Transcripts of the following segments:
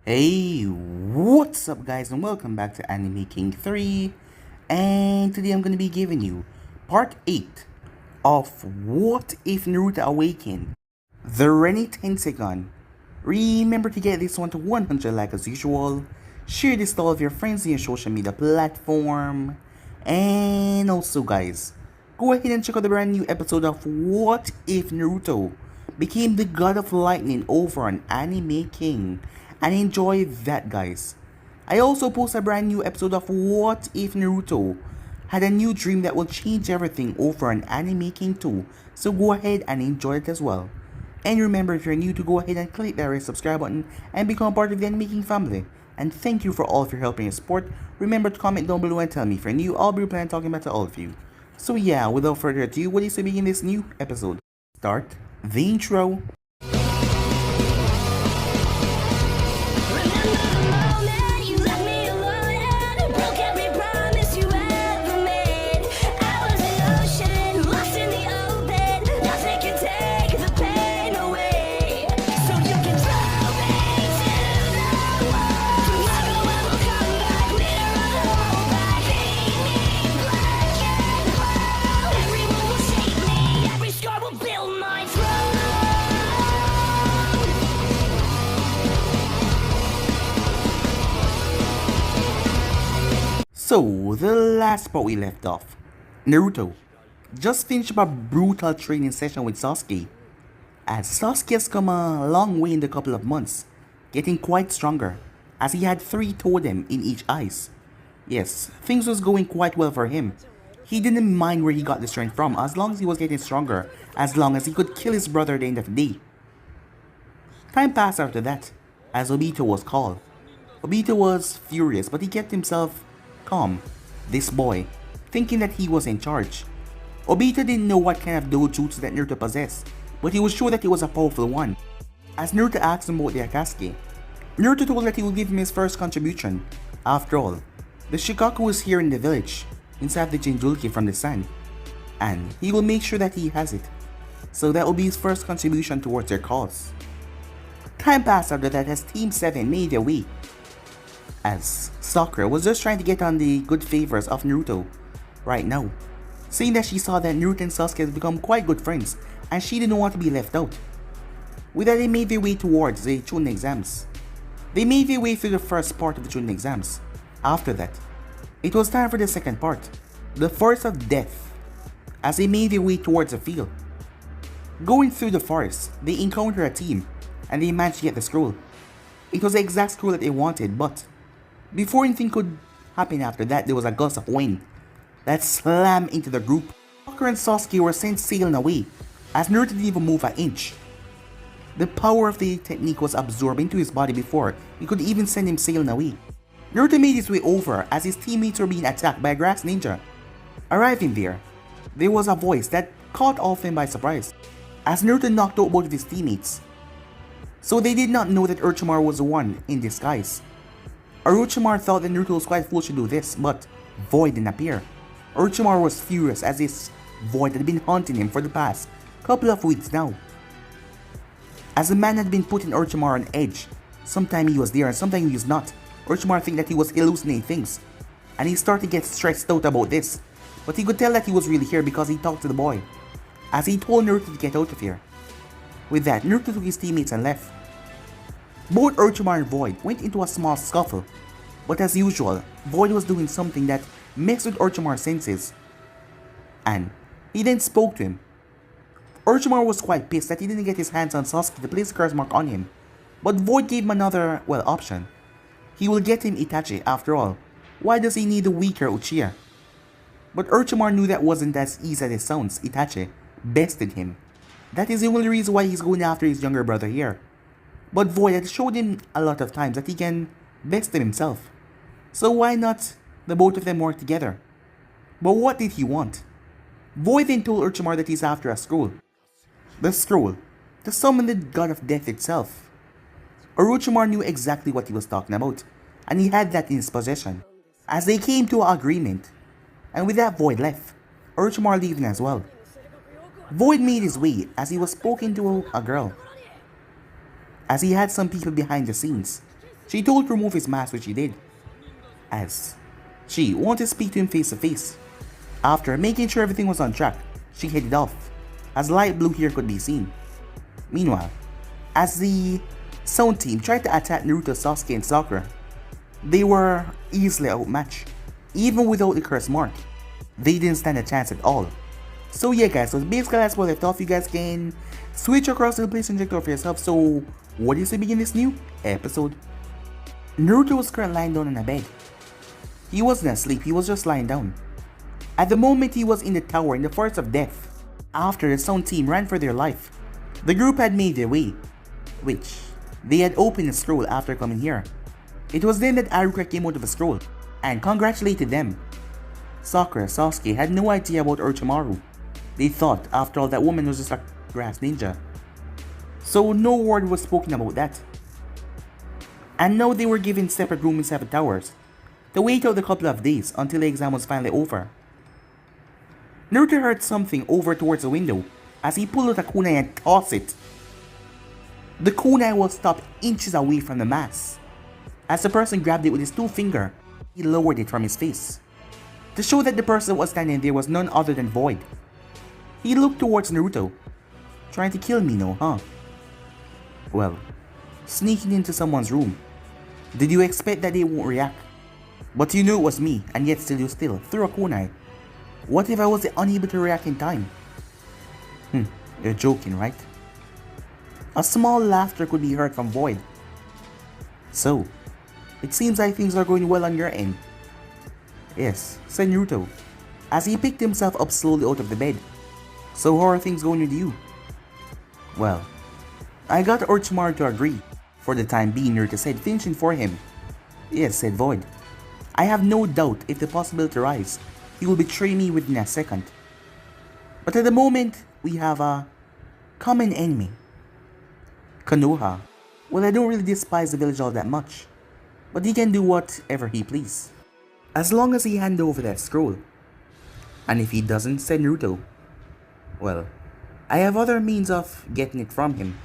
Hey, what's up guys and welcome back to Anime King 3, and today I'm going to be giving you part 8 of What If Naruto Awakened, the Rinne-Tenseigan. Remember to get this one to 100 likes as usual, share this to all of your friends on your social media platform, and also guys, go ahead and check out the brand new episode of What If Naruto became the god of lightning over on Anime King, and enjoy that guys. I also post a brand new episode of What If Naruto had a new dream that will change everything over on Anime King 2, so go ahead and enjoy it as well. And remember, if you're new, to go ahead and click that red subscribe button and become part of the Anime King family. And thank you for all of your help and your support. Remember to comment down below and tell me if you're new. I'll be replying talking about to all of you. So yeah, without further ado, what is to begin this new episode? Start the intro. So, the last part we left off, Naruto just finished up a brutal training session with Sasuke, as Sasuke has come a long way in the couple of months, getting quite stronger, as he had 3 totem in each eyes. Yes, things was going quite well for him. He didn't mind where he got the strength from as long as he was getting stronger, as long as he could kill his brother at the end of the day. Time passed after that, as Obito was called. Obito was furious, but he kept himself calm, this boy, thinking that he was in charge. Obito didn't know what kind of dojutsu that Naruto possessed, but he was sure that it was a powerful one. As Naruto asked him about the Akatsuki, Naruto told that he would give him his first contribution. After all, the Shikaku was here in the village, inside the Jinjulki from the sun, and he will make sure that he has it. So that will be his first contribution towards their cause. Time passed after that as Team 7 made their way, as Sakura was just trying to get on the good favors of Naruto right now, saying that she saw that Naruto and Sasuke had become quite good friends and she didn't want to be left out. With that, they made their way towards the Chunin exams. They made their way through the first part of the Chunin exams. After that, it was time for the second part, the Forest of Death, as they made their way towards the field. Going through the forest, they encountered a team and they managed to get the scroll. It was the exact scroll that they wanted, but before anything could happen after that, there was a gust of wind that slammed into the group. Sakura and Sasuke were sent sailing away, as Naruto didn't even move an inch. The power of the technique was absorbed into his body before it could even send him sailing away. Naruto made his way over as his teammates were being attacked by a grass ninja. Arriving there was a voice that caught all of them by surprise, as Naruto knocked out both of his teammates. So they did not know that Orochimaru was the one in disguise. Orochimaru thought that Naruto was quite foolish to do this, but Void didn't appear. Orochimaru was furious as this Void had been haunting him for the past couple of weeks now. As the man had been putting Orochimaru on edge, sometime he was there and sometime he was not. Orochimaru think that he was hallucinating things, and he started to get stressed out about this, but he could tell that he was really here because he talked to the boy, as he told Naruto to get out of here. With that, Naruto took his teammates and left. Both Orochimaru and Void went into a small scuffle, but as usual, Void was doing something that messed with Orochimaru's senses, and he then spoke to him. Orochimaru was quite pissed that he didn't get his hands on Sasuke to place a curse mark on him, but Void gave him another, option. He will get him Itachi after all. Why does he need a weaker Uchiha? But Orochimaru knew that wasn't as easy as it sounds. Itachi bested him. That is the only reason why he's going after his younger brother here. But Void had showed him a lot of times that he can best him himself. So why not the both of them work together? But what did he want? Void then told Orochimaru that he's after a scroll. The scroll to summon the god of death itself. Orochimaru knew exactly what he was talking about, and he had that in his possession, as they came to an agreement. And with that, Void left, Orochimaru leaving as well. Void made his way as he was spoken to a girl, as he had some people behind the scenes. She told to remove his mask, which he did, as she wanted to speak to him face to face. After making sure everything was on track, she headed off, as light blue here could be seen. Meanwhile, as the Sound team tried to attack Naruto, Sasuke, and Sakura, they were easily outmatched. Even without the curse mark, they didn't stand a chance at all. So yeah guys, so basically that's what I thought. You guys can switch across to the place and check it out for yourself. So what do you say begin this new episode? Naruto was currently lying down in a bed. He wasn't asleep, he was just lying down. At the moment he was in the tower in the forest of death. After the Sound team ran for their life, the group had made their way, which they had opened a scroll after coming here. It was then that Aruka came out of a scroll and congratulated them. Sakura, Sasuke had no idea about Orochimaru. They thought, after all, that woman was just a grass ninja. So no word was spoken about that. And now they were given separate rooms in 7 towers to wait out a couple of days until the exam was finally over. Naruto heard something over towards the window as he pulled out a kunai and tossed it. The kunai was stopped inches away from the mass. As the person grabbed it with his 2 fingers, he lowered it from his face, to show that the person that was standing there was none other than Void. He looked towards Naruto. Trying to kill me now, huh? Well, sneaking into someone's room. Did you expect that they won't react? But you knew it was me, and yet still you threw a kunai. What if I was unable to react in time? You're joking, right? A small laughter could be heard from Void. So, it seems like things are going well on your end. Yes, said Naruto, as he picked himself up slowly out of the bed. So how are things going with you? Well, I got Orochimaru to agree. For the time being, Naruto said, finishing for him. Yes, said Void. I have no doubt if the possibility arises, he will betray me within a second. But at the moment, we have a common enemy. Konoha. Well, I don't really despise the village all that much, but he can do whatever he please, as long as he hand over that scroll. And if he doesn't, said Naruto, well, I have other means of getting it from him.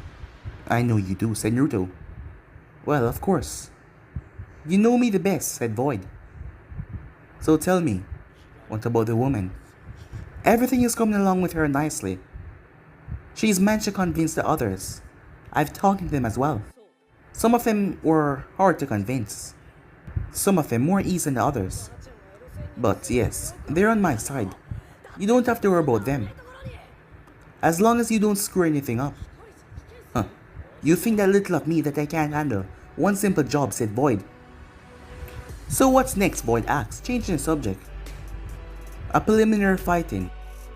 I know you do, said Naruto. Well, of course. You know me the best, said Void. So tell me, what about the woman? Everything is coming along with her nicely. She's managed to convince the others. I've talked to them as well. Some of them were hard to convince. Some of them more easy than the others. But yes, they're on my side. You don't have to worry about them. As long as you don't screw anything up. Huh. You think that little of me that I can't handle one simple job, said Void. So what's next, Void asked, changing the subject. A preliminary fighting.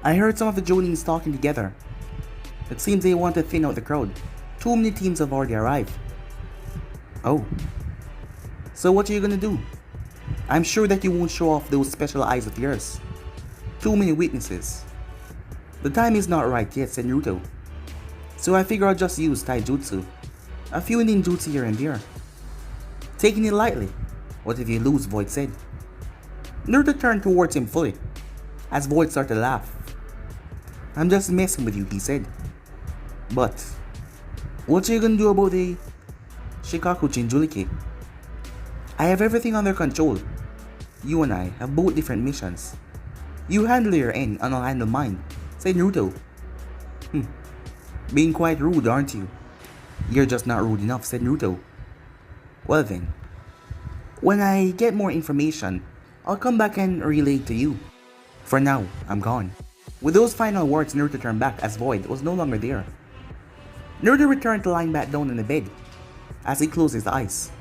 I heard some of the Jonins talking together. It seems they want to thin out the crowd. Too many teams have already arrived. Oh. So what are you gonna do? I'm sure that you won't show off those special eyes of yours. Too many witnesses. The time is not right yet, said Naruto. So I figure I'll just use taijutsu. A few ninjutsu here and there. Taking it lightly. What if you lose, Void said. Naruto turned towards him fully, as Void started to laugh. I'm just messing with you, he said. But what are you gonna do about the Shikaku Jinchuriki? I have everything under control. You and I have both different missions. You handle your end and I'll handle mine, said Naruto. Being quite rude, aren't you? You're just not rude enough, said Naruto. Well then, when I get more information, I'll come back and relay it to you. For now, I'm gone. With those final words, Naruto turned back as Void was no longer there. Naruto returned to lying back down in the bed as he closed his eyes.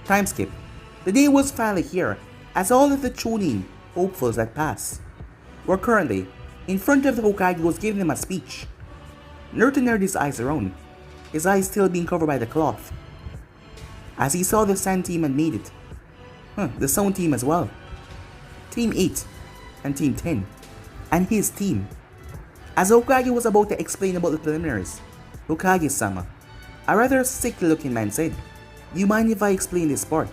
Time skip. The day was finally here as all of the Chunin hopefuls that passed were currently in front of the Hokage who was giving them a speech. Naruto narrowed his eyes around, his eyes still being covered by the cloth, as he saw the Sand team had made it. The Sound team as well. Team 8 and Team 10 and his team. As Hokage was about to explain about the preliminaries, Hokage-sama, a rather sickly looking man, said, "You mind if I explain this part?"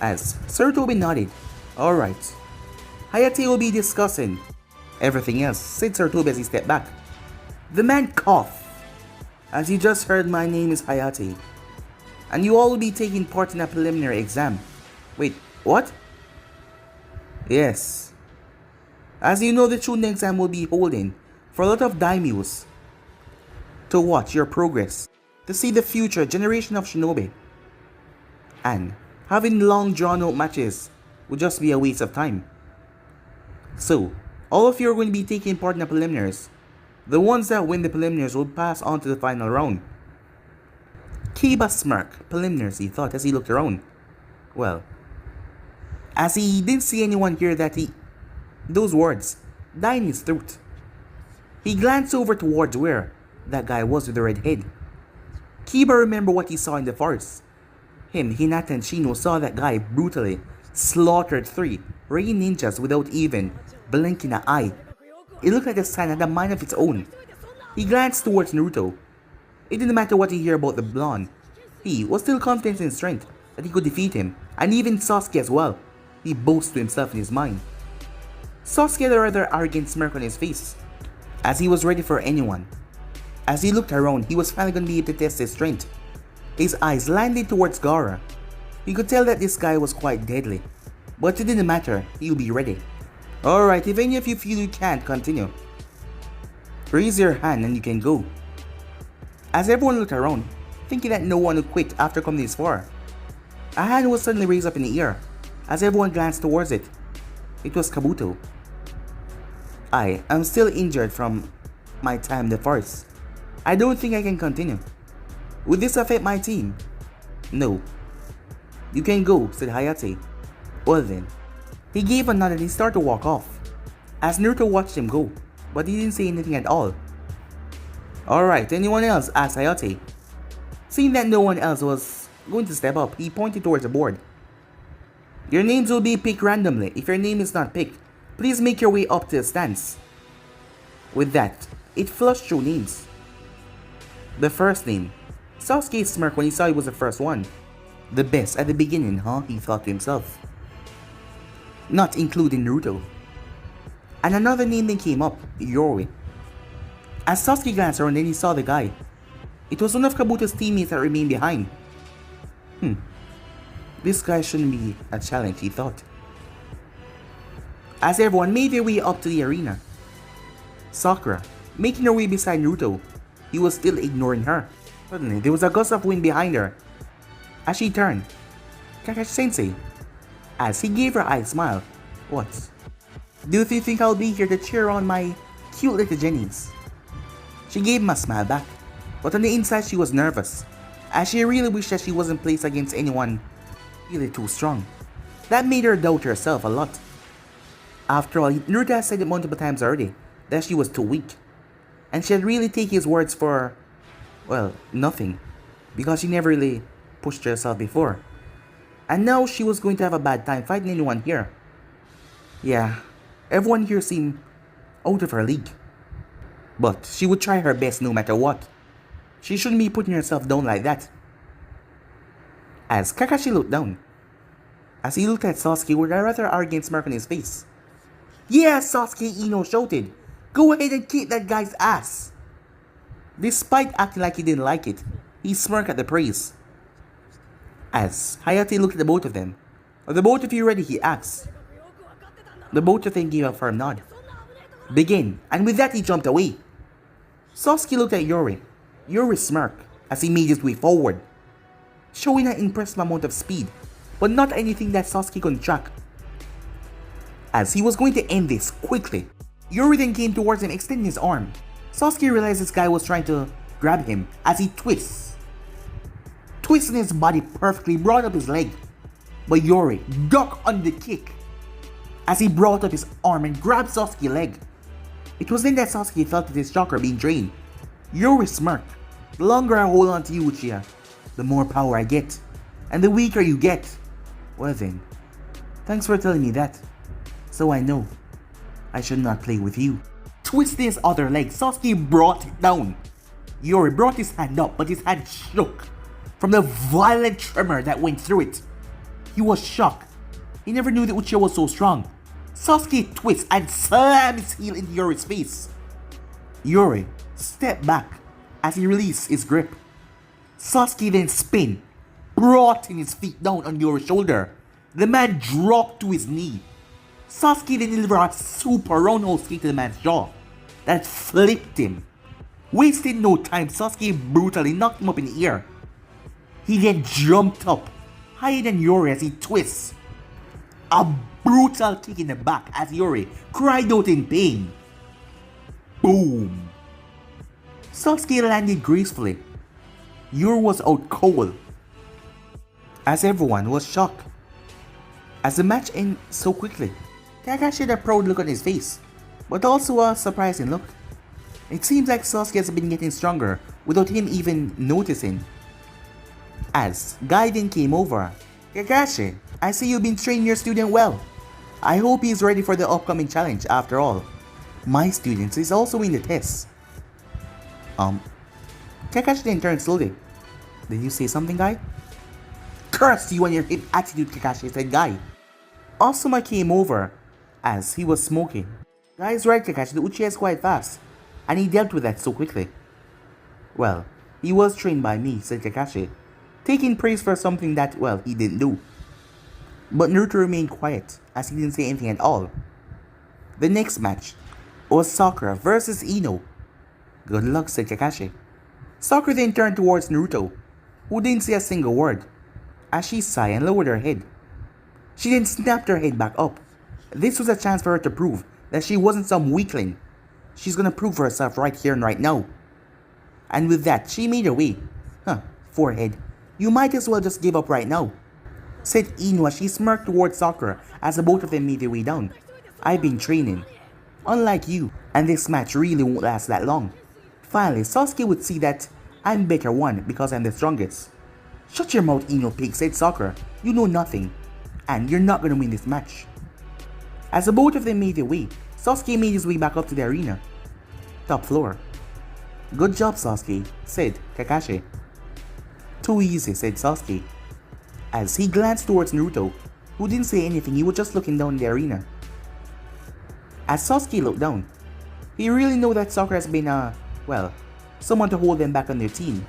As Sir Toby nodded, "Alright. Hayate will be discussing everything else," said Sir Toby as he stepped back. The man coughed. "As you just heard, my name is Hayate. And you all will be taking part in a preliminary exam. Wait, what? Yes. As you know, the Chunin exam will be holding for a lot of daimyos to watch your progress, to see the future generation of shinobi. And having long drawn out matches would just be a waste of time. So, all of you are going to be taking part in the preliminaries. The ones that win the preliminaries will pass on to the final round. Kiba smirked. Preliminaries, he thought as he looked around. Well, as he didn't see anyone hear those words died in his throat. He glanced over towards where that guy was with the red head. Kiba remembered what he saw in the forest. Him, Hinata, and Shino saw that guy brutally slaughtered 3 rain ninjas without even blinking an eye. It looked like the sign had a mind of its own. He glanced towards Naruto. It didn't matter what he heard about the blonde. He was still confident in his strength that he could defeat him, and even Sasuke as well. He boasted to himself in his mind. Sasuke had a rather arrogant smirk on his face, as he was ready for anyone. As he looked around, he was finally going to be able to test his strength. His eyes landed towards Gaara. He could tell that this guy was quite deadly, but it didn't matter, he would be ready. Alright, if any of you feel you can't continue, raise your hand and you can go. As everyone looked around, thinking that no one would quit after coming this far, a hand was suddenly raised up in the air. As everyone glanced towards it, it was Kabuto. I am still injured from my time in the forest. I don't think I can continue. Would this affect my team? No. You can go, said Hayate. Well then. He gave a nod and he started to walk off, as Naruto watched him go, but he didn't say anything at all. Alright, anyone else? Asked Hayate. Seeing that no one else was going to step up, he pointed towards the board. Your names will be picked randomly. If your name is not picked, please make your way up to the stands. With that, it flushed through names. The first name. Sasuke smirked when he saw he was the first one. The best at the beginning, huh? He thought to himself. Not including Naruto. And another name then came up, Yoroi. As Sasuke glanced around, then he saw the guy. It was one of Kabuto's teammates that remained behind. This guy shouldn't be a challenge, he thought. As everyone made their way up to the arena, Sakura, making her way beside Naruto, he was still ignoring her. Suddenly, there was a gust of wind behind her. As she turned, Kakashi-sensei, as he gave her a smile. What? Do you think I'll be here to cheer on my cute little Jennies? She gave him a smile back, but on the inside she was nervous, as she really wished that she wasn't placed against anyone really too strong. That made her doubt herself a lot. After all, Naruto had said it multiple times already, that she was too weak. And she had really taken his words for, well, nothing, because she never really pushed herself before. And now she was going to have a bad time fighting anyone here. Yeah, everyone here seemed out of her league. But she would try her best no matter what. She shouldn't be putting herself down like that. As Kakashi looked down, as he looked at Sasuke with a rather arrogant smirk on his face. Yeah, Sasuke, Ino shouted. Go ahead and kick that guy's ass. Despite acting like he didn't like it, he smirked at the praise. As Hayate looked at the both of them. Are the both of you ready? He asked. The both of them gave a firm nod. Begin, and with that he jumped away. Sasuke looked at Yuri. Yuri smirked as he made his way forward, showing an impressive amount of speed, but not anything that Sasuke could track. As he was going to end this quickly, Yuri then came towards him, extending his arm. Sasuke realized this guy was trying to grab him as he twisting his body perfectly, brought up his leg. But Yuri ducked under the kick as he brought up his arm and grabbed Sasuke's leg. It was then that Sasuke felt his chakra being drained. Yuri smirked. The longer I hold on to you, Uchiha, the more power I get, and the weaker you get. Well then, thanks for telling me that, so I know I should not play with you. Twisting his other leg, Sasuke brought it down. Yuri brought his hand up, but his hand shook from the violent tremor that went through it. He was shocked. He never knew that Uchiha was so strong. Sasuke twists and slams his heel into Yuri's face. Yuri stepped back as he released his grip. Sasuke then spun, brought his feet down on your shoulder. The man dropped to his knee. Sasuke then delivered a super roundhouse kick to the man's jaw that flipped him. Wasting no time, Sasuke brutally knocked him up in the air. He then jumped up, higher than Yori as he twists. A brutal kick in the back as Yori cried out in pain. Boom! Sasuke landed gracefully. Yori was out cold, as everyone was shocked. As the match ended so quickly, Kakashi had a proud look on his face, but also a surprising look. It seems like Sasuke has been getting stronger without him even noticing. As Gaiden came over, Kakashi, I see you've been training your student well. I hope he's ready for the upcoming challenge after all. My student is also in the test. Kakashi then turned slowly. Did you say something, Guy? Curse you and your hip attitude, Kakashi, said Guy. Asuma came over as he was smoking. Guy's right, Kakashi, the Uchiha is quite fast, and he dealt with that so quickly. Well, he was trained by me, said Kakashi, taking praise for something that, well, he didn't do. But Naruto remained quiet, as he didn't say anything at all. The next match was Osakura versus Ino. Good luck, said Kakashi. Sakura then turned towards Naruto, who didn't say a single word, as she sighed and lowered her head. She then snapped her head back up. This was a chance for her to prove that she wasn't some weakling. She's gonna prove for herself right here and right now. And with that, she made her way. Forehead, you might as well just give up right now, said Ino as she smirked towards Sakura as the both of them made their way down. I've been training, unlike you, and this match really won't last that long. Finally, Sasuke would see that I'm better one because I'm the strongest. Shut your mouth, Ino pig, said Sakura. You know nothing, and you're not gonna win this match. As the both of them made their way, Sasuke made his way back up to the arena. Top floor. Good job, Sasuke, said Kakashi. Too easy, said Sasuke, as he glanced towards Naruto, who didn't say anything. He was just looking down the arena. As Sasuke looked down, he really knew that Sakura has been someone to hold them back on their team.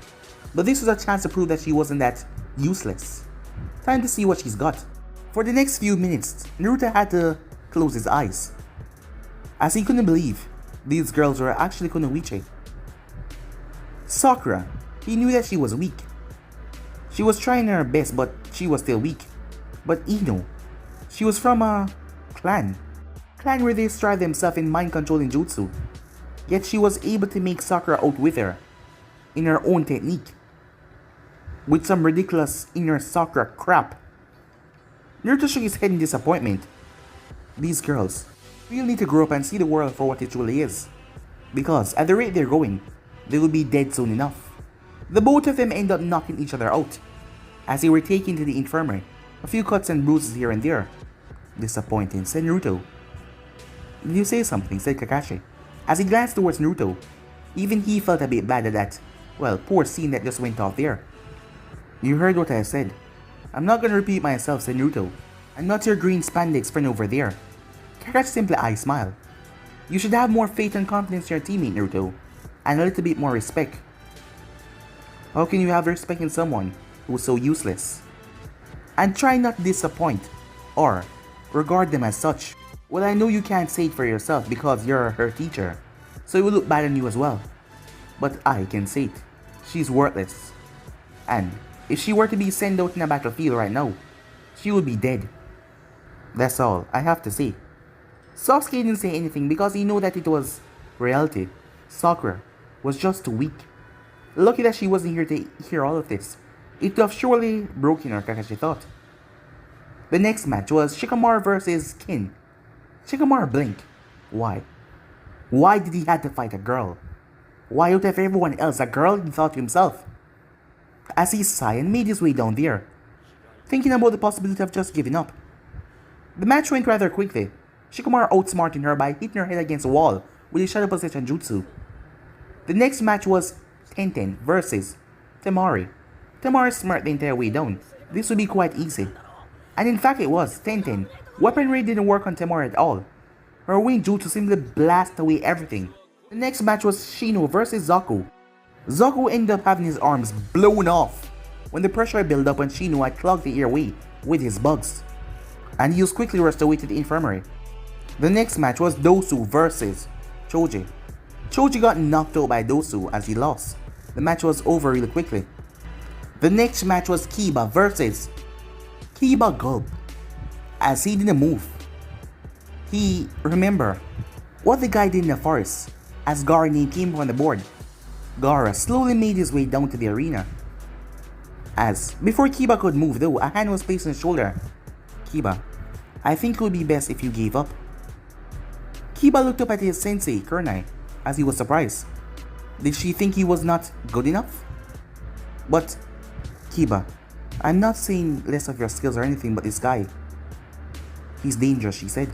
But this was a chance to prove that she wasn't that useless. Time to see what she's got. For the next few minutes, Naruto had to close his eyes, as he couldn't believe these girls were actually kunoichi. Sakura, he knew that she was weak. She was trying her best, but she was still weak. But Ino, she was from a clan where they strive themselves in mind-controlling jutsu. Yet she was able to make Sakura out with her in her own technique, with some ridiculous inner Sakura crap. Naruto shook his head in disappointment. These girls really need to grow up and see the world for what it truly is, because at the rate they're going, they will be dead soon enough. The both of them end up knocking each other out as they were taken to the infirmary, a few cuts and bruises here and there. Disappointing, said Naruto. Did you say something, said Kakashi, as he glanced towards Naruto. Even he felt a bit bad at that, poor scene that just went off there. You heard what I said. I'm not gonna repeat myself, said Naruto. I'm not your green spandex friend over there. Kakashi simply smiled. You should have more faith and confidence in your teammate, Naruto, and a little bit more respect. How can you have respect in someone who's so useless? And try not to disappoint or regard them as such. Well, I know you can't say it for yourself because you're her teacher, so it will look bad on you as well. But I can say it. She's worthless. And if she were to be sent out in a battlefield right now, she would be dead. That's all I have to say. Sasuke didn't say anything because he knew that it was reality. Sakura was just too weak. Lucky that she wasn't here to hear all of this. It would have surely broken her, Kakashi thought. The next match was Shikamaru versus Kin. Shikamaru blinked. Why? Why did he have to fight a girl? Why out of everyone else a girl, he thought to himself, as he sighed and made his way down there, thinking about the possibility of just giving up. The match went rather quickly, Shikamaru outsmarting her by hitting her head against the wall with his shadow possession jutsu. The next match was Tenten versus Temari. Temari smirked the entire way down. This would be quite easy. And in fact it was. Tenten. Weaponry didn't work on Temari at all. Her winged jutsu simply blasted away everything. The next match was Shino versus Zaku. Zaku ended up having his arms blown off when the pressure built up and Shino had clogged the airway with his bugs, and he was quickly rushed away to the infirmary. The next match was Dosu versus Choji. Choji got knocked out by Dosu as he lost. The match was over really quickly. The next match was Kiba versus Kiba Gulp, as he didn't move. He remembered what the guy did in the forest as Gaara's name came on the board. Gaara slowly made his way down to the arena. As before Kiba could move though, a hand was placed on his shoulder. Kiba, I think it would be best if you gave up. Kiba looked up at his sensei, Kurenai, as he was surprised. Did she think he was not good enough? But, Kiba, I'm not saying less of your skills or anything, but this guy, he's dangerous, she said.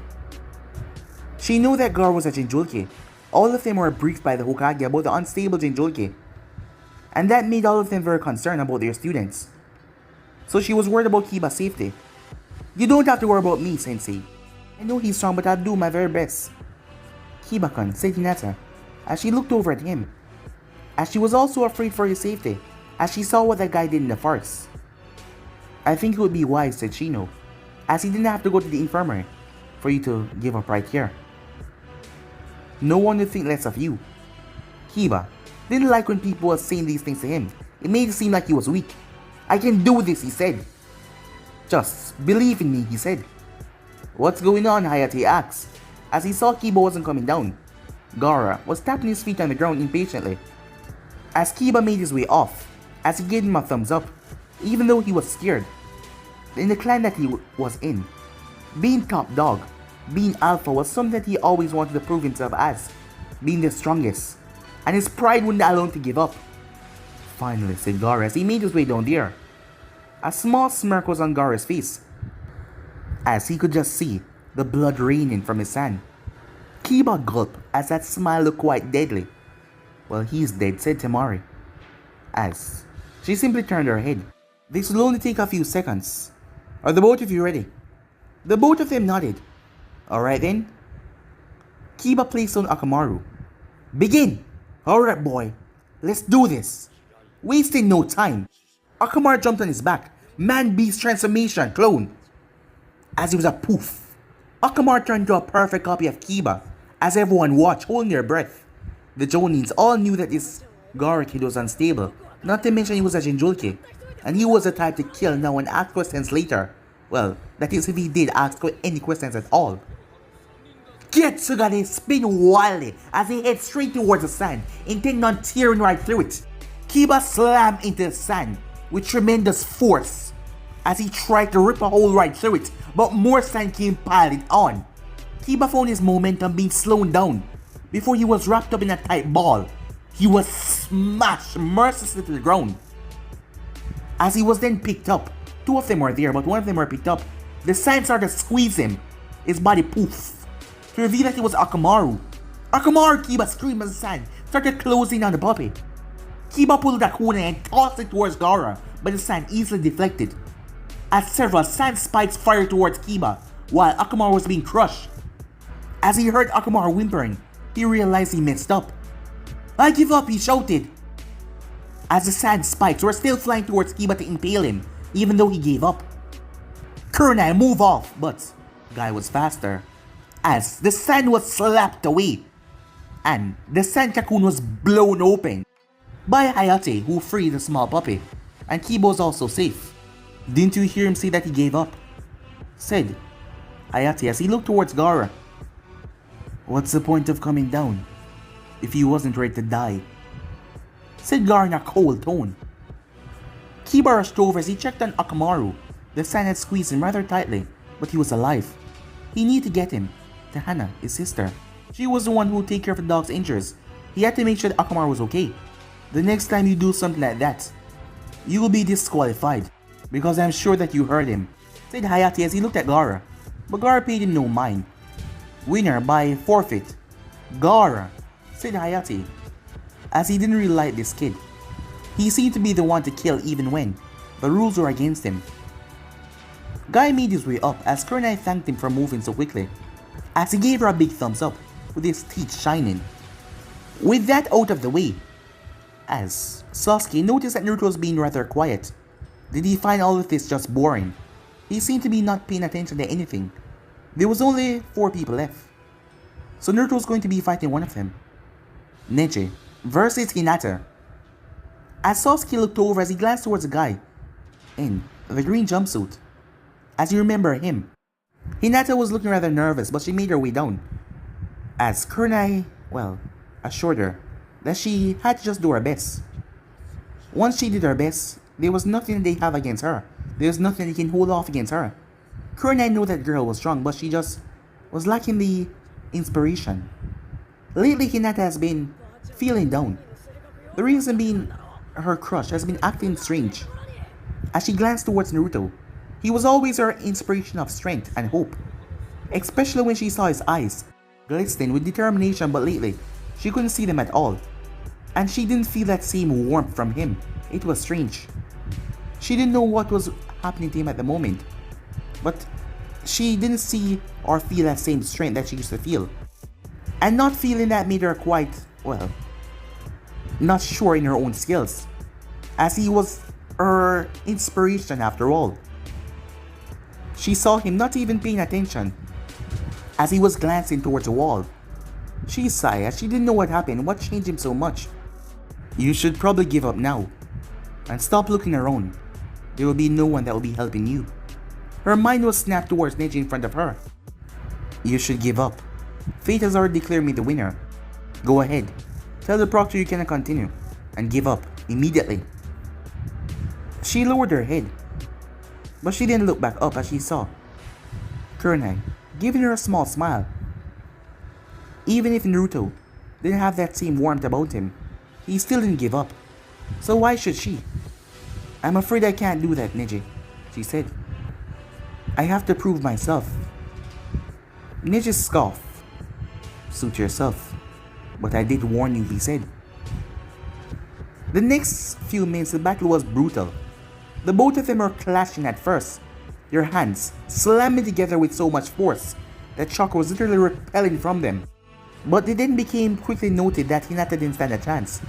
She knew that Gaara was a Jinchuriki. All of them were briefed by the Hokage about the unstable Jinchuriki, and that made all of them very concerned about their students. So she was worried about Kiba's safety. You don't have to worry about me, Sensei. I know he's strong, but I'll do my very best. Kiba-kun, said Hinata, as she looked over at him, as she was also afraid for his safety, as she saw what that guy did in the forest. I think it would be wise, said Shino, as he didn't have to go to the infirmary for you to give up right here. No one would think less of you. Kiba didn't like when people were saying these things to him. It made it seem like he was weak. I can do this, he said. Just believe in me, he said. What's going on, Hayate asked, as he saw Kiba wasn't coming down. Gaara was tapping his feet on the ground impatiently, as Kiba made his way off, as he gave him a thumbs up, even though he was scared. In the clan that he was in, being top dog, being alpha was something that he always wanted to prove himself as, being the strongest, and his pride wouldn't allow him to give up. Finally, said Gaara as he made his way down there. A small smirk was on Gaara's face, as he could just see the blood raining from his hand. Kiba gulped as that smile looked quite deadly. Well, he's dead, said Temari, as she simply turned her head. This will only take a few seconds. Are the both of you ready? The both of them nodded. Alright then. Kiba placed on Akamaru. Begin! Alright boy, let's do this. Wasting no time. Akamaru jumped on his back. Man-beast transformation clone. As he was a poof. Akamaru turned into a perfect copy of Kiba, as everyone watched, holding their breath. The Jonins all knew that this Gaara kid was unstable, not to mention he was a Jinchuriki, and he was the type to kill now and ask questions later. Well, that is if he did ask any questions at all. Getsugane spin wildly as he head straight towards the sand, intending on tearing right through it. Kiba slammed into the sand with tremendous force as he tried to rip a hole right through it, but more sand came piling on. Kiba found his momentum being slowed down. Before he was wrapped up in a tight ball, he was smashed mercilessly to the ground. As he was then picked up, two of them were there, but one of them were picked up. The sand started to squeeze him, his body poof, to reveal that it was Akamaru. Akamaru, Kiba screamed as the sand started closing on the puppy. Kiba pulled a kunai and tossed it towards Gaara, but the sand easily deflected, as several sand spikes fired towards Kiba, while Akamaru was being crushed. As he heard Akamaru whimpering, he realized he messed up. I give up, he shouted, as the sand spikes were still flying towards Kiba to impale him, even though he gave up. Kurenai moved off, but Guy was faster, as the sand was slapped away, and the sand cocoon was blown open by Hayate, who freed the small puppy, and Kiba was also safe. Didn't you hear him say that he gave up? Said Hayate as he looked towards Gaara. What's the point of coming down if he wasn't ready to die? Said Gaara in a cold tone. Kiba rushed over as he checked on Akamaru. The sand had squeezed him rather tightly, but he was alive. He needed to get him to Hana, his sister. She was the one who would take care of the dog's injuries. He had to make sure that Akamaru was okay. The next time you do something like that, you will be disqualified, because I'm sure that you heard him, said Hayate as he looked at Gaara. But Gaara paid him no mind. Winner by forfeit. Gaara, said Hayate, as he didn't really like this kid. He seemed to be the one to kill even when the rules were against him. Guy made his way up as Kurenai thanked him for moving so quickly, as he gave her a big thumbs up with his teeth shining. With that out of the way, as Sasuke noticed that Naruto was being rather quiet, Did he find all of this just boring? He seemed to be not paying attention to anything. There was only 4 people left. So Naruto was going to be fighting one of them. Neji versus Hinata. As Sasuke looked over as he glanced towards a guy in the green jumpsuit. As you remember him, Hinata was looking rather nervous, but she made her way down. As Kurenai, assured her that she had to just do her best. Once she did her best, there was nothing they have against her. There was nothing they can hold off against her. Kurenai knew that girl was strong, but she just was lacking the inspiration. Lately, Hinata has been feeling down. The reason being her crush has been acting strange. As she glanced towards Naruto, he was always her inspiration of strength and hope. Especially when she saw his eyes glistening with determination, but lately, she couldn't see them at all. And she didn't feel that same warmth from him. It was strange. She didn't know what was happening to him at the moment. But she didn't see or feel that same strength that she used to feel. And not feeling that made her quite, not sure in her own skills. As he was her inspiration after all. She saw him not even paying attention as he was glancing towards the wall. She sighed as she didn't know what happened, what changed him so much. You should probably give up now and stop looking around. There will be no one that will be helping you. Her mind was snapped towards Neji in front of her. You should give up. Fate has already declared me the winner. Go ahead. Tell the proctor you cannot continue and give up immediately. She lowered her head, but she didn't look back up as she saw Kurenai giving her a small smile. Even if Naruto didn't have that same warmth about him, he still didn't give up. So why should she? I'm afraid I can't do that, Neji, she said. I have to prove myself. Neji scoffed. Suit yourself. But I did warn you, he said. The next few minutes the battle was brutal. The both of them were clashing at first, their hands slamming together with so much force that chakra was literally repelling from them. But it then became quickly noted that Hinata didn't stand a chance,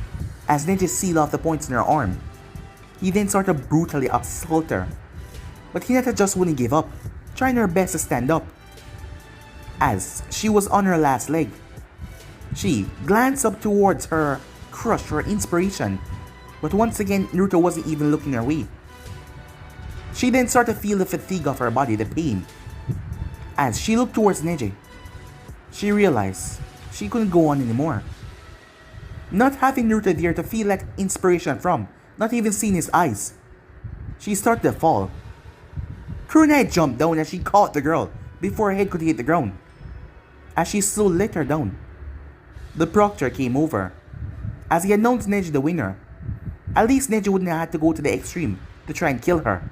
as Neji sealed off the points in her arm. He then started to brutally assault her. But Hinata just wouldn't give up, trying her best to stand up. As she was on her last leg, she glanced up towards her crush, her inspiration. But once again, Naruto wasn't even looking her way. She then started to feel the fatigue of her body, the pain. As she looked towards Neji, she realized she couldn't go on anymore. Not having Naruto there to feel that inspiration from, not even seeing his eyes, she started to fall. Kurenai jumped down as she caught the girl before her head could hit the ground. As she slowly let her down, the proctor came over. As he announced Neji the winner, at least Neji wouldn't have had to go to the extreme to try and kill her.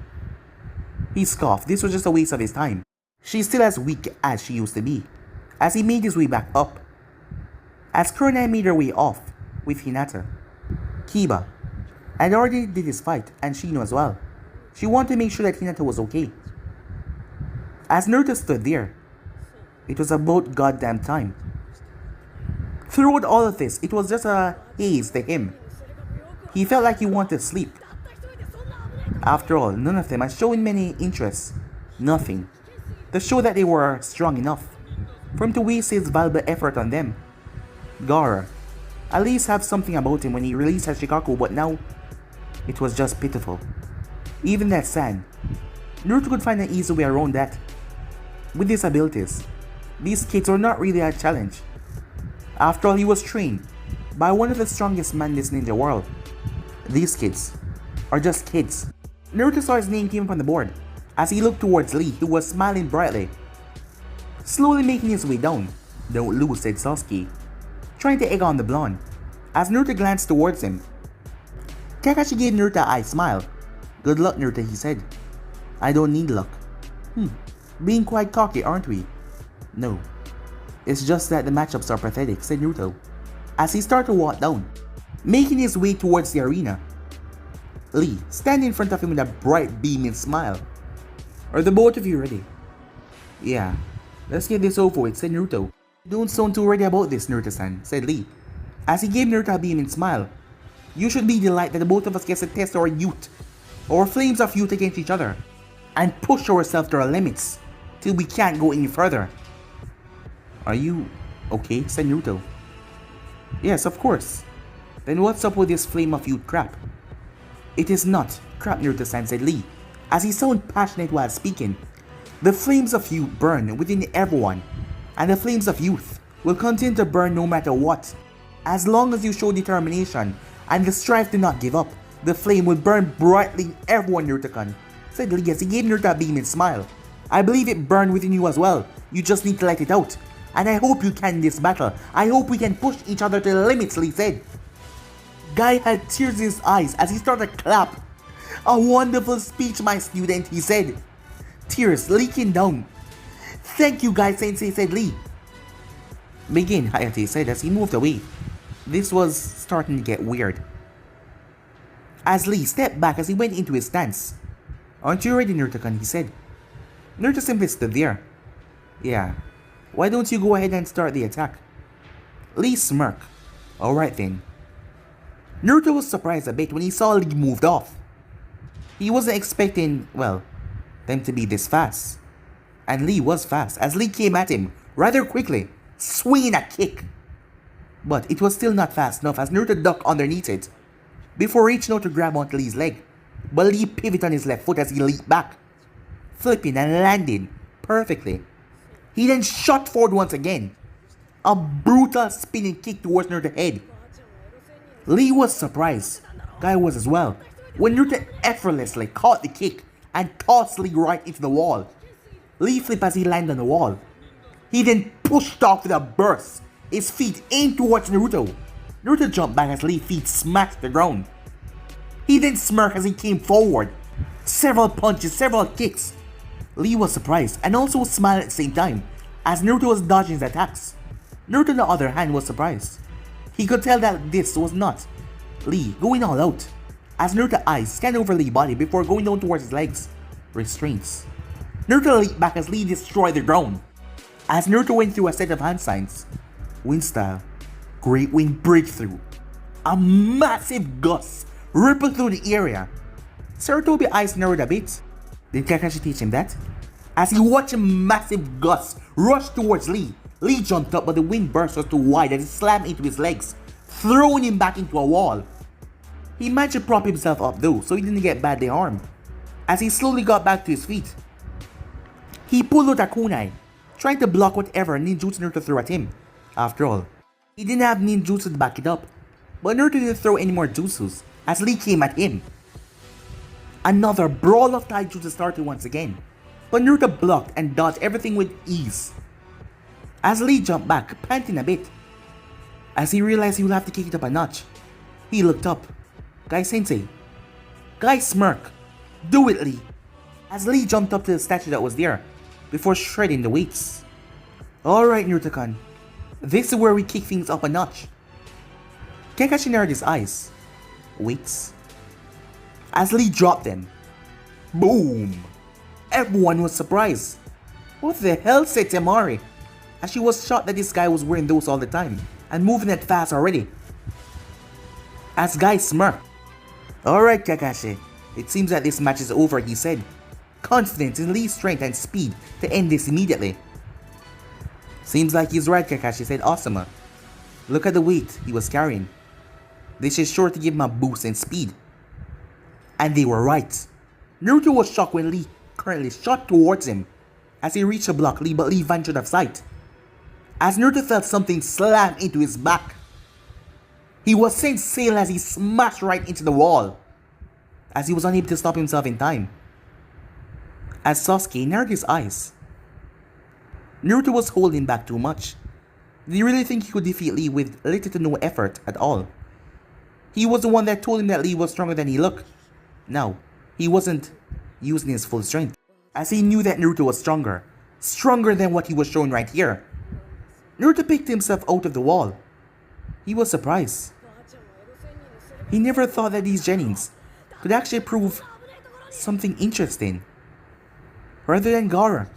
He scoffed, this was just a waste of his time. She's still as weak as she used to be, as he made his way back up. As Kurenai made her way off with Hinata, Kiba had already did his fight, and Shino as well. She wanted to make sure that Hinata was okay. As Naruto stood there, it was about goddamn time. Throughout all of this, it was just a haze to him. He felt like he wanted to sleep. After all, none of them had shown many interests, nothing, to show that they were strong enough for him to waste his valuable effort on them. Gaara at least have something about him when he released Hashikaku, but now it was just pitiful. Even that sand, Naruto could find an easy way around that. With his abilities, these kids were not really a challenge. After all, he was trained by one of the strongest men in this ninja world. These kids are just kids. Naruto saw his name came up on the board as he looked towards Lee, who was smiling brightly. Slowly making his way down. Don't lose, said Sasuke, trying to egg on the blonde. As Naruto glanced towards him, Kakashi gave Naruto an eye smile. Good luck, Naruto, he said. I don't need luck. Being quite cocky, aren't we? No. It's just that the matchups are pathetic, said Naruto, as he started to walk down, making his way towards the arena. Lee, standing in front of him with a bright beaming smile. Are the both of you ready? Yeah. Let's get this over with, said Naruto. Don't sound too ready about this, Naruto-san, said Lee, as he gave Naruto a beaming smile. You should be delighted that the both of us get to test our youth. Or flames of youth against each other. And push ourselves to our limits. Till we can't go any further. Are you okay? Said Naruto. Yes, of course. Then what's up with this flame of youth crap? It is not crap, Naruto-san, said Lee, as he sounded passionate while speaking. The flames of youth burn within everyone, and the flames of youth will continue to burn no matter what. As long as you show determination and the strive to not give up, the flame will burn brightly in everyone, Naruto-kun, said Lee as he gave Naruto a beaming smile. I believe it burned within you as well. You just need to let it out. And I hope you can in this battle. I hope we can push each other to the limits, Lee said. Guy had tears in his eyes as he started to clap. A wonderful speech, my student, he said. Tears leaking down. Thank you, Guy Sensei, said Lee. Begin, Hayate said as he moved away. This was starting to get weird. As Lee stepped back as he went into his stance. Aren't you ready, Naruto-kun, he said. Naruto simply stood there. Yeah. Why don't you go ahead and start the attack? Lee smirked. Alright then. Naruto was surprised a bit when he saw Lee moved off. He wasn't expecting, well, them to be this fast. And Lee was fast as Lee came at him rather quickly, swinging a kick. But it was still not fast enough as Naruto ducked underneath it before reaching out to grab onto Lee's leg. But Lee pivoted on his left foot as he leaped back, flipping and landing perfectly. He then shot forward once again, a brutal spinning kick towards Naruto's head. Lee was surprised, Guy was as well, when Naruto effortlessly caught the kick and tossed Lee right into the wall. Lee flipped as he landed on the wall. He then pushed off with a burst, his feet aimed towards Naruto. Naruto jumped back as Lee's feet smashed the ground. He then smirked as he came forward. Several punches, several kicks. Lee was surprised and also smiled at the same time as Naruto was dodging his attacks. Naruto on the other hand was surprised. He could tell that this was not Lee going all out as Naruto's eyes scanned over Lee's body before going down towards his legs. Restraints. Naruto leaped back as Lee destroyed the ground. As Naruto went through a set of hand signs. Wind style. Great wind breakthrough. A massive gust rippled through the area. Sarutobi's eyes narrowed a bit. Did Kakashi teach him that? As he watched a massive gust rush towards Lee, Lee jumped up but the wind burst was too wide as it slammed into his legs, throwing him back into a wall. He managed to prop himself up though, so he didn't get badly harmed. As he slowly got back to his feet, he pulled out a kunai, trying to block whatever ninjutsu Naruto threw at him. After all, he didn't have ninjutsu to back it up, but Naruto didn't throw any more jutsus as Lee came at him. Another brawl of taijutsu started once again, but Naruto blocked and dodged everything with ease. As Lee jumped back, panting a bit, as he realized he would have to kick it up a notch, he looked up. Guy Sensei. Guy smirked. Do it, Lee. As Lee jumped up to the statue that was there, before shredding the weights. Alright, Naruto-kun. This is where we kick things up a notch. Kakashi narrowed his eyes. Weights. As Lee dropped them. Boom! Everyone was surprised. What the hell, said Temari, as she was shocked that this guy was wearing those all the time and moving that fast already. As Guy smirked. Alright, Kakashi, it seems that this match is over, he said, confident in Lee's strength and speed to end this immediately. Seems like he's right, Kakashi, said Osama. Look at the weight he was carrying. This is sure to give him a boost in speed. And they were right. Naruto was shocked when Lee currently shot towards him as he reached to block Lee, but Lee vanished out of sight. As Naruto felt something slam into his back, he was sent sailing as he smashed right into the wall, as he was unable to stop himself in time. As Sasuke narrowed his eyes, Naruto was holding back too much. Did he really think he could defeat Lee with little to no effort at all? He was the one that told him that Lee was stronger than he looked. Now, he wasn't using his full strength, as he knew that Naruto was stronger than what he was showing right here. Naruto picked himself out of the wall. He was surprised. He never thought that these Genins could actually prove something interesting, rather than Gaara.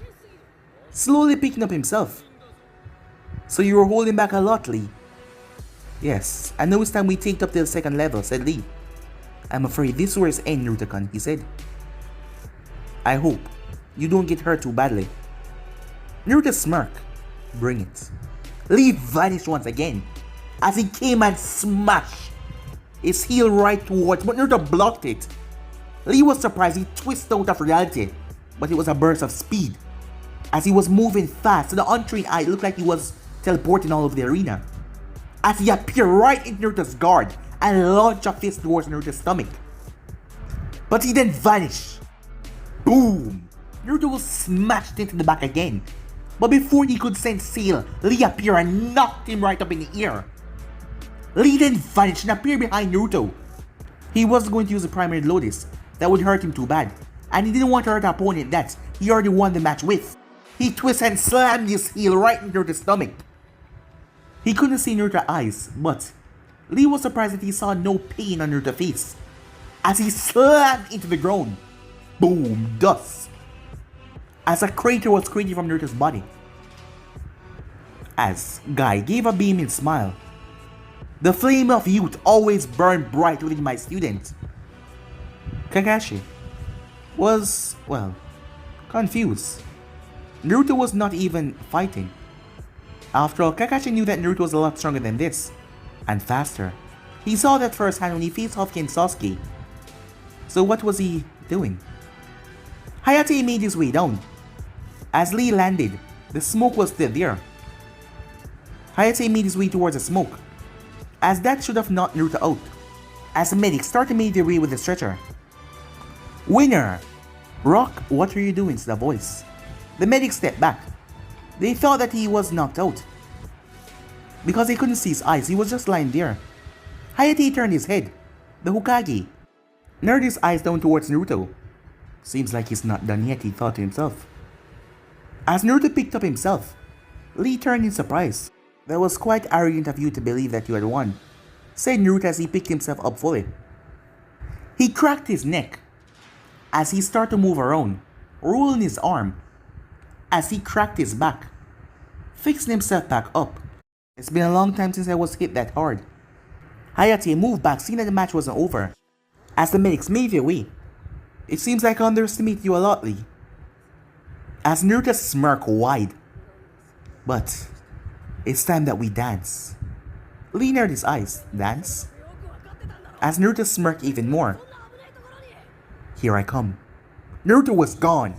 Slowly picking up himself. So you were holding back a lot, Lee. Yes, and now it's time we take it up to the second level, said Lee. I'm afraid this is where it's end, Naruto-kun, he said. I hope you don't get hurt too badly. Naruto smirked. Bring it. Lee vanished once again as he came and smashed his heel right towards, but Naruto blocked it. Lee was surprised. He twisted out of reality, but it was a burst of speed. As he was moving fast, to the untrained eye, it looked like he was teleporting all over the arena. As he appeared right in Naruto's guard and launched a fist towards Naruto's stomach. But he then vanished. Boom! Naruto was smashed into the back again. But before he could send sail, Lee appeared and knocked him right up in the air. Lee then vanished and appeared behind Naruto. He wasn't going to use the primary Lotus. That would hurt him too bad. And he didn't want to hurt an opponent that he already won the match with. He twisted and slammed his heel right into Naruto's stomach. He couldn't see Naruto's eyes, but Lee was surprised that he saw no pain on Naruto's face. As he slammed into the ground. Boom, dust. As a crater was created from Naruto's body. As Guy gave a beaming smile. The flame of youth always burned bright within my student. Kakashi was, well, confused. Naruto was not even fighting. After all, Kakashi knew that Naruto was a lot stronger than this, and faster. He saw that firsthand when he faced off against Sasuke. So what was he doing? Hayate made his way down. As Lee landed, the smoke was still there. Hayate made his way towards the smoke, as that should have knocked Naruto out. As the medics started to make their way with the stretcher. Winner! Rock, what are you doing? Said a voice. The medics stepped back. They thought that he was knocked out. Because they couldn't see his eyes, he was just lying there. Hayate turned his head. The Hokage narrowed his eyes down towards Naruto. Seems like he's not done yet, he thought to himself. As Naruto picked up himself, Lee turned in surprise. That was quite arrogant of you to believe that you had won, said Naruto as he picked himself up fully. He cracked his neck as he started to move around, rolling his arm as he cracked his back, fixing himself back up. It's been a long time since I was hit that hard. Hayate moved back, seeing that the match wasn't over, as the medics made their way. It seems like I underestimate you a lot, Lee. As Naruto smirked wide. But it's time that we dance. Lee narrowed his eyes. Dance? As Naruto smirked even more. Here I come. Naruto was gone.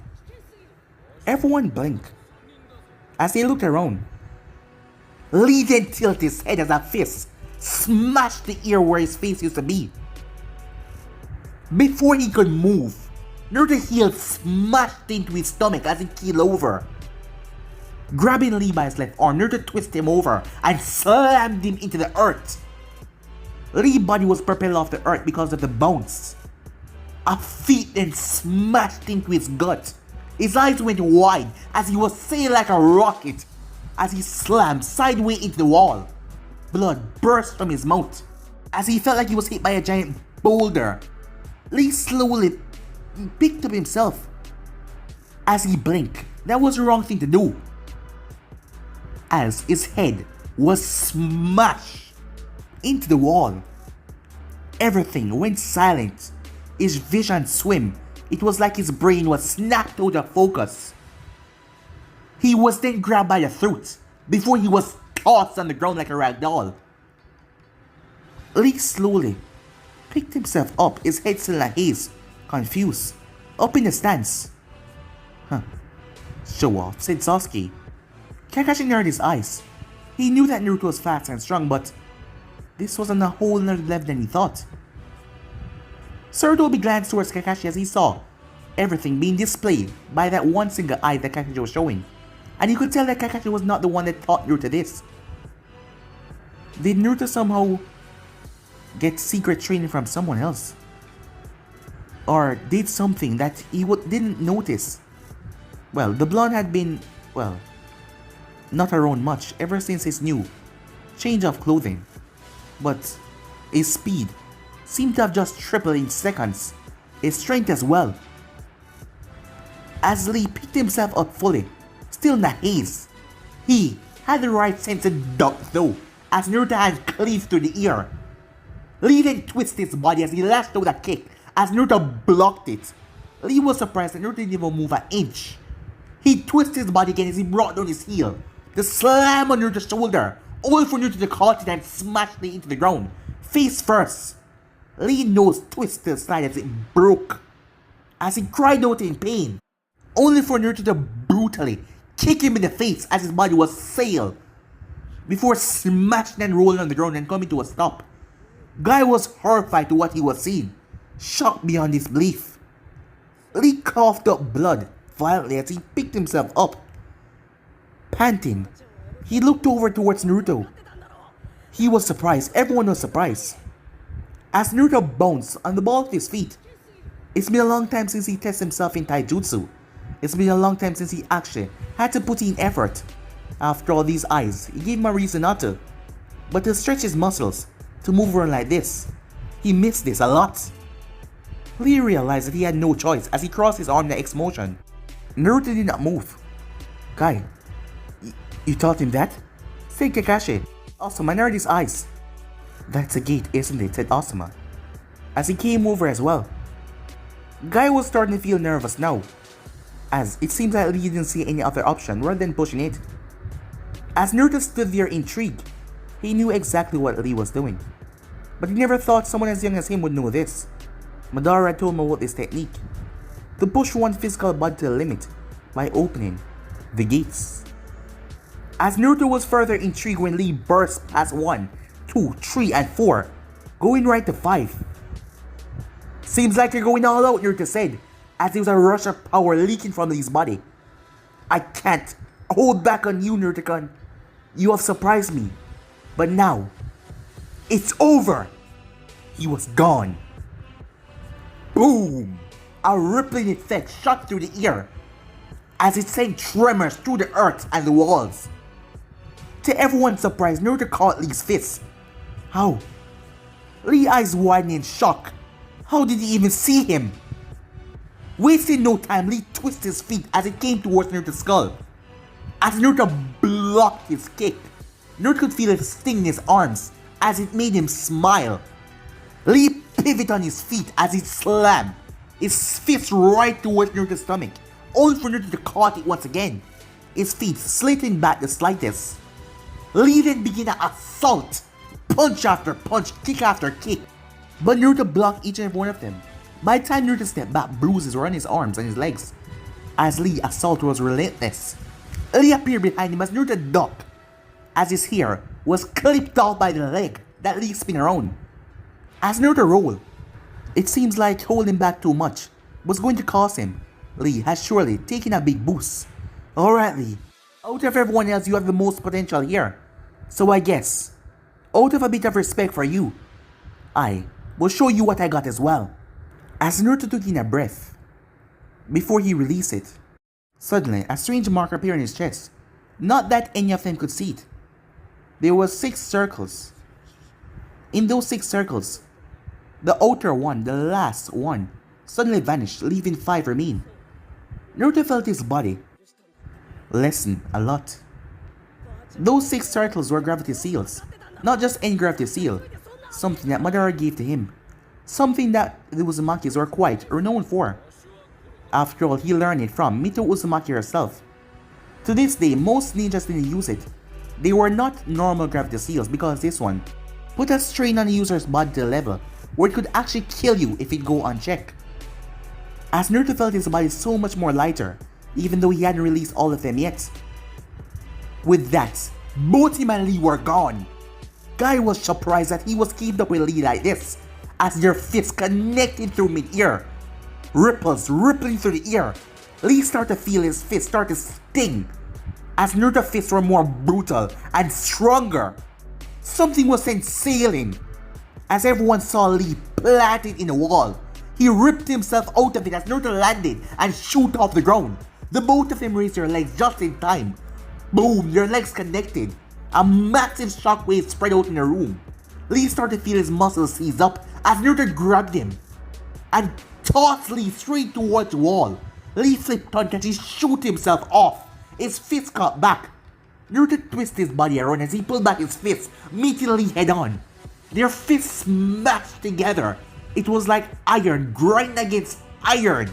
Everyone blinked as they looked around. Lee then tilted his head as a fist smashed the ear where his face used to be. Before he could move, Naruto's heel smashed into his stomach as he keeled over. Grabbing Lee by his left arm, Naruto twisted him over and slammed him into the earth. Lee's body was propelled off the earth because of the bounce. A feet then smashed into his gut. His eyes went wide as he was sailing like a rocket as he slammed sideways into the wall. Blood burst from his mouth as he felt like he was hit by a giant boulder. Lee slowly picked up himself as he blinked. That was the wrong thing to do, as his head was smashed into the wall. Everything went silent. His vision swam. It was like his brain was snapped out of focus. He was then grabbed by the throat before he was tossed on the ground like a rag doll. Lee slowly picked himself up, his head still in a haze, confused, up in the stance. Show off, said Sasuke. Kakashi narrowed his eyes. He knew that Naruto was fast and strong, but this was on a whole nother level than he thought. Sarutobi glanced towards Kakashi as he saw everything being displayed by that one single eye that Kakashi was showing, and he could tell that Kakashi was not the one that taught Naruto this. Did Naruto somehow get secret training from someone else? Or did something that he didn't notice? Well, the blonde had been, well, not around much ever since his new change of clothing, but his speed seemed to have just tripled in seconds, his strength as well. As Lee picked himself up fully, still in the haze, he had the right sense to duck though, as Naruto had cleaved through the ear. Lee then twisted his body as he lashed out a kick as Naruto blocked it. Lee was surprised that Naruto didn't even move an inch. He twisted his body again as he brought down his heel. The slam on Naruto's shoulder, all for Naruto to caught it and smashed Lee into the ground, face first. Lee's nose twisted aside as it broke, as he cried out in pain, only for Naruto to brutally kick him in the face as his body was sailed, before smashing and rolling on the ground and coming to a stop. Guy was horrified to what he was seeing, shocked beyond disbelief. Lee coughed up blood violently as he picked himself up. Panting, he looked over towards Naruto. He was surprised, everyone was surprised, as Naruto bounced on the ball of his feet. It's been a long time since he tested himself in taijutsu. It's been a long time since he actually had to put in effort. After all these eyes, he gave him a reason not to. But to stretch his muscles, to move around like this, he missed this a lot. Lee realized that he had no choice as he crossed his arm in the X motion. Naruto did not move. Guy, you taught him that? Said Kakashi. Asuma narrowed his eyes. That's a gate, isn't it? Said Asuma, as he came over as well. Guy was starting to feel nervous now, as it seems that Lee didn't see any other option rather than pushing it. As Naruto stood there intrigued, he knew exactly what Lee was doing, but he never thought someone as young as him would know this. Madara had told him about this technique, to push one's physical body to the limit by opening the gates. As Naruto was further intrigued when Lee burst past 1, 2, 3, and 4, going right to 5. Seems like you're going all out, Naruto said, as there was a rush of power leaking from Lee's body. I can't hold back on you, Naruto-kun. You have surprised me. But now, it's over. He was gone. Boom! A rippling effect shot through the air, as it sent tremors through the earth and the walls. To everyone's surprise, Naruto caught Lee's fist. How? Lee's eyes widened in shock. How did he even see him? Wasting no time, Lee twisted his feet as it came towards Naruto's skull. As Naruto blocked his kick, Naruto could feel it sting in his arms as it made him smile. Lee pivoted on his feet as he slammed his fist right towards Naruto's stomach, only for Naruto to caught it once again, his feet slitting back the slightest. Lee then began an assault, punch after punch, kick after kick, but Naruto blocked each and every one of them. By the time Naruto stepped back, bruises were on his arms and his legs, as Lee's assault was relentless. Lee appeared behind him as Naruto ducked, as his hair was clipped off by the leg that Lee spun around. As Naruto rolled, it seems like holding back too much was going to cost him. Lee has surely taken a big boost. Alright Lee, out of everyone else you have the most potential here, so I guess, out of a bit of respect for you, I will show you what I got as well. As Naruto took in a breath, before he released it, suddenly a strange mark appeared on his chest. Not that any of them could see it. There were 6 circles. In those 6 circles, the outer one, the last one, suddenly vanished, leaving 5 remain. Naruto felt his body lessen a lot. Those 6 circles were gravity seals. Not just any gravity seal, something that Madara gave to him. Something that the Uzumakis were quite renowned for. After all, he learned it from Mito Uzumaki herself. To this day, most ninjas didn't use it. They were not normal gravity seals because this one put a strain on the user's body to the level where it could actually kill you if it go unchecked. As Naruto felt his body so much more lighter, even though he hadn't released all of them yet. With that, both him and Lee were gone. Guy was surprised that he was keeping up with Lee like this, as their fists connected through mid-air. Ripples rippling through the air. Lee started to feel his fists start to sting, as Naruto's fists were more brutal and stronger. Something was sent sailing, as everyone saw Lee planted in the wall. He ripped himself out of it as Naruto landed and shoot off the ground. The both of them raised their legs just in time. Boom, their legs connected. A massive shockwave spread out in the room. Lee started to feel his muscles seize up as Naruto grabbed him and tossed Lee straight towards the wall. Lee flipped on as he shoot himself off. His fist caught back. Naruto twisted his body around as he pulled back his fist, meeting Lee head on. Their fists smashed together. It was like iron grinding against iron.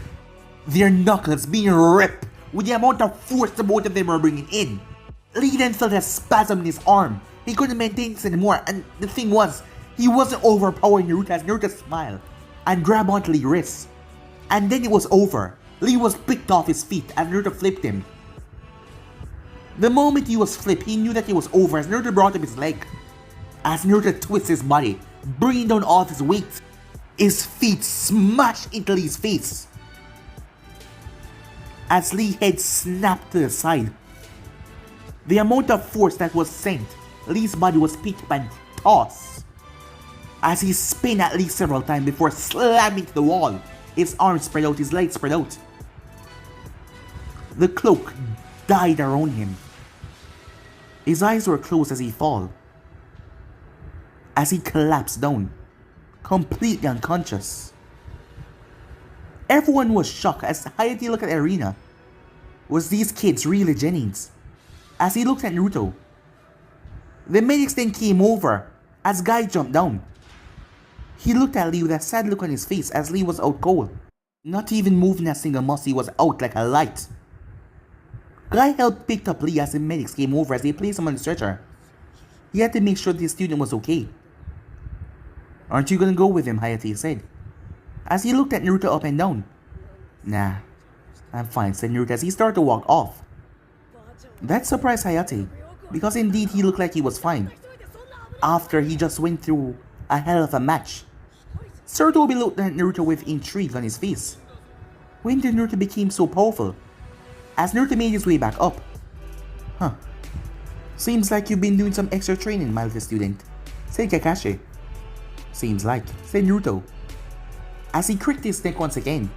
Their knuckles being ripped with the amount of force the both of them were bringing in. Lee then felt a spasm in his arm. He couldn't maintain this anymore, and the thing was, he wasn't overpowering Naruto as Naruto smiled and grabbed onto Lee's wrist. And then it was over. Lee was picked off his feet as Naruto flipped him. The moment he was flipped, he knew that it was over as Naruto brought up his leg. As Naruto twists his body, bringing down all of his weight, his feet smashed into Lee's face. As Lee's head snapped to the side, the amount of force that was sent, Lee's body was picked up and tossed. As he spun at Lee several times before slamming to the wall, his arms spread out, his legs spread out. The cloak died around him. His eyes were closed as he fell. As he collapsed down, completely unconscious. Everyone was shocked as Hayate looked at the arena. Was these kids really Jennings? As he looked at Naruto, the medics then came over as Guy jumped down. He looked at Lee with a sad look on his face as Lee was out cold. Not even moving a single muscle, he was out like a light. Guy helped pick up Lee as the medics came over as they placed him on the stretcher. He had to make sure the student was okay. "Aren't you gonna go with him?" Hayate said, as he looked at Naruto up and down. "Nah, I'm fine," said Naruto as he started to walk off. That surprised Hayate, because indeed he looked like he was fine, after he just went through a hell of a match. Sarutobi looked at Naruto with intrigue on his face. When did Naruto become so powerful? As Naruto made his way back up. "Huh. Seems like you've been doing some extra training, my little student," said Kakashi. "Seems like," said Naruto, as he cricked his neck once again.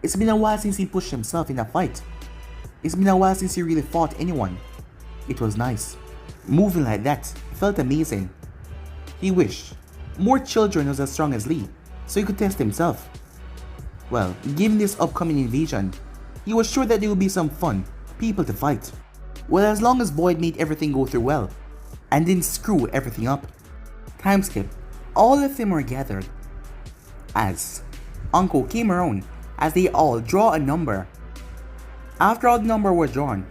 It's been a while since he pushed himself in a fight. It's been a while since he really fought anyone. It was nice. Moving like that felt amazing. He wished more children was as strong as Lee, so he could test himself. Well, given this upcoming invasion, he was sure that there would be some fun people to fight. Well, as long as Void made everything go through well, and didn't screw everything up. Time skip. All of them were gathered as Uncle came around as they all draw a number. After all the numbers were drawn,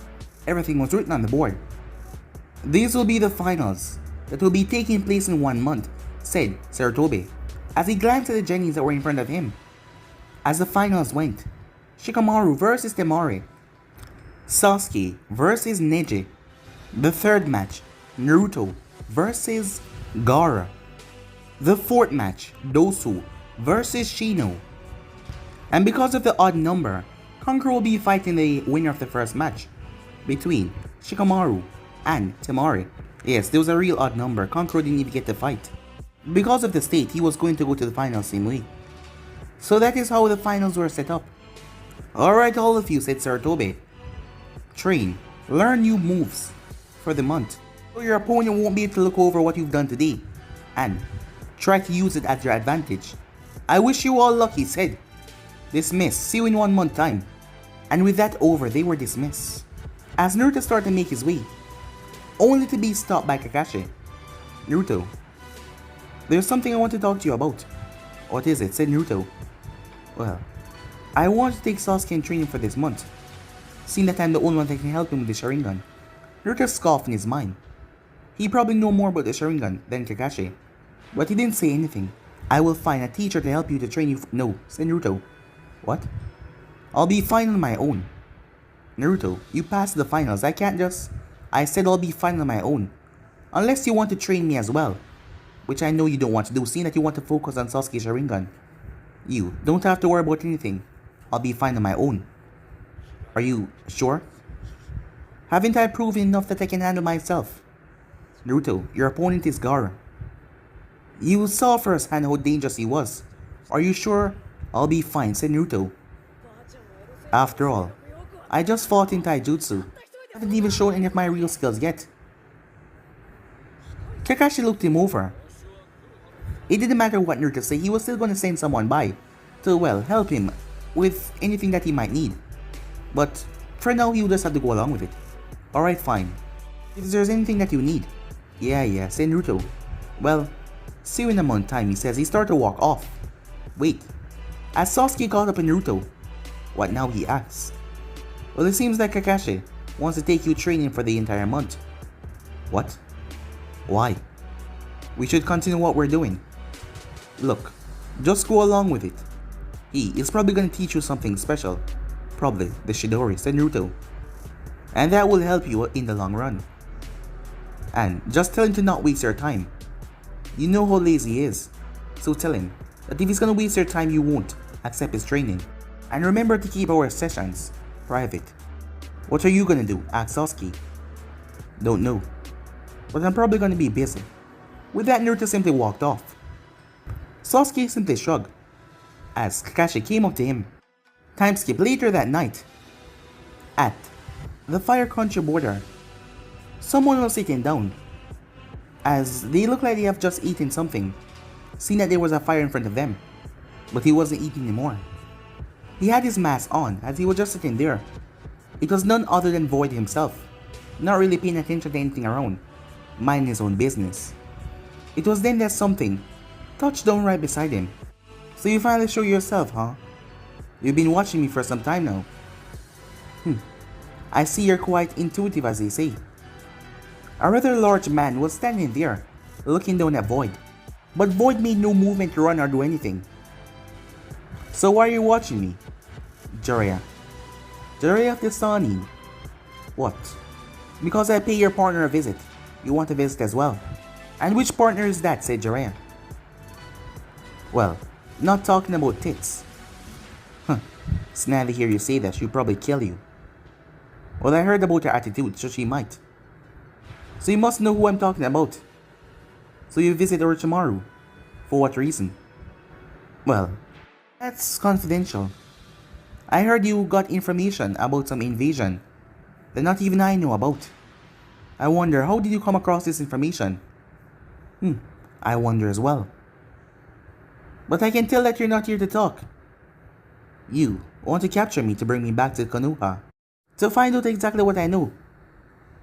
everything was written on the board. "These will be the finals that will be taking place in 1 month," said Sarutobi, as he glanced at the Jennings that were in front of him. As the finals went, Shikamaru versus Temari, Sasuke versus Neji. The third match, Naruto versus Gaara. The fourth match, Dosu versus Shino. And because of the odd number, Kankuro will be fighting the winner of the first match between Shikamaru and Temari. Yes, there was a real odd number. Kankuro didn't even get the fight. Because of the state, he was going to go to the finals same way. So that is how the finals were set up. "Alright, all of you," said Sarutobi. "Train, learn new moves for the month, so your opponent won't be able to look over what you've done today, and try to use it at your advantage. I wish you all luck," he said. "Dismiss, see you in 1 month time." And with that over, they were dismissed. As Naruto started to make his way, only to be stopped by Kakashi. "Naruto, there's something I want to talk to you about." "What is it?" said Naruto. "Well, I want to take Sasuke in training for this month, seeing that I'm the only one that can help him with the Sharingan." Naruto scoffed in his mind. He probably knew more about the Sharingan than Kakashi, but he didn't say anything. "I will find a teacher to help you to train you." "No," said Naruto. "What?" "I'll be fine on my own." "Naruto, you passed the finals. I can't just..." "I said I'll be fine on my own. Unless you want to train me as well. Which I know you don't want to do, seeing that you want to focus on Sasuke's Sharingan. You don't have to worry about anything. I'll be fine on my own." "Are you sure?" "Haven't I proven enough that I can handle myself?" "Naruto, your opponent is Gaara. You saw firsthand how dangerous he was. Are you sure?" "I'll be fine," said Naruto. "After all, I just fought in taijutsu. I haven't even shown any of my real skills yet." Kakashi looked him over. It didn't matter what Naruto said, he was still going to send someone by to, well, help him with anything that he might need. But for now, he will just have to go along with it. "Alright, fine. If there's anything that you need." Yeah, said Naruto. "Well, Seeing him on time, he says he started to walk off. Wait, as Sasuke caught up in Naruto, what now, he asks. Well, it seems like Kakashi wants to take you training for the entire month. What? Why? We should continue what we're doing. Look, just go along with it. He is probably gonna teach you something special. Probably the Chidori, said Naruto. And that will help you in the long run. And just tell him to not waste your time. You know how lazy he is. So tell him that if he's gonna waste your time, you won't accept his training. And remember to keep our sessions private. What are you gonna do? Asked Sasuke. Don't know. But I'm probably gonna be busy. With that, Naruto simply walked off. Sasuke simply shrugged as Kakashi came up to him. Time skip later that night. At the Fire Country border, someone was sitting down as they looked like they have just eaten something, seeing that there was a fire in front of them, but he wasn't eating anymore. He had his mask on as he was just sitting there. It was none other than Void himself, not really paying attention to anything around, minding his own business. It was then that something touched down right beside him. So you finally show yourself, huh? You've been watching me for some time now. I see you're quite intuitive, as they say. A rather large man was standing there, looking down at Void, but Void made no movement to run or do anything. So why are you watching me? Jiraiya. Jiraiya of the Sunny. What? Because I pay your partner a visit. You want to visit as well. And which partner is that? Said Jiraiya. Well, not talking about tits. It's now to hear you say that, she'll probably kill you. Well, I heard about her attitude, so she might. So you must know who I'm talking about. So you visit Orochimaru. For what reason? Well, that's confidential. I heard you got information about some invasion that not even I know about. I wonder, how did you come across this information? I wonder as well. But I can tell that you're not here to talk. You want to capture me to bring me back to Konoha, to find out exactly what I know.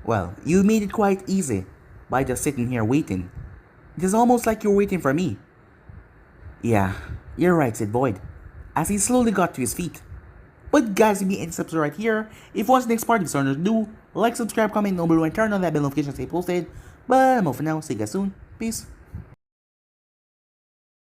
Well, you made it quite easy by just sitting here waiting. It is almost like you're waiting for me. Yeah, you're right, said Void, as he slowly got to his feet. But guys, if you end this episode right here, if you watch the next part, it's starting to do, like, subscribe, comment down below, and turn on that bell notification to stay posted. But I'm off for now, see you guys soon, peace.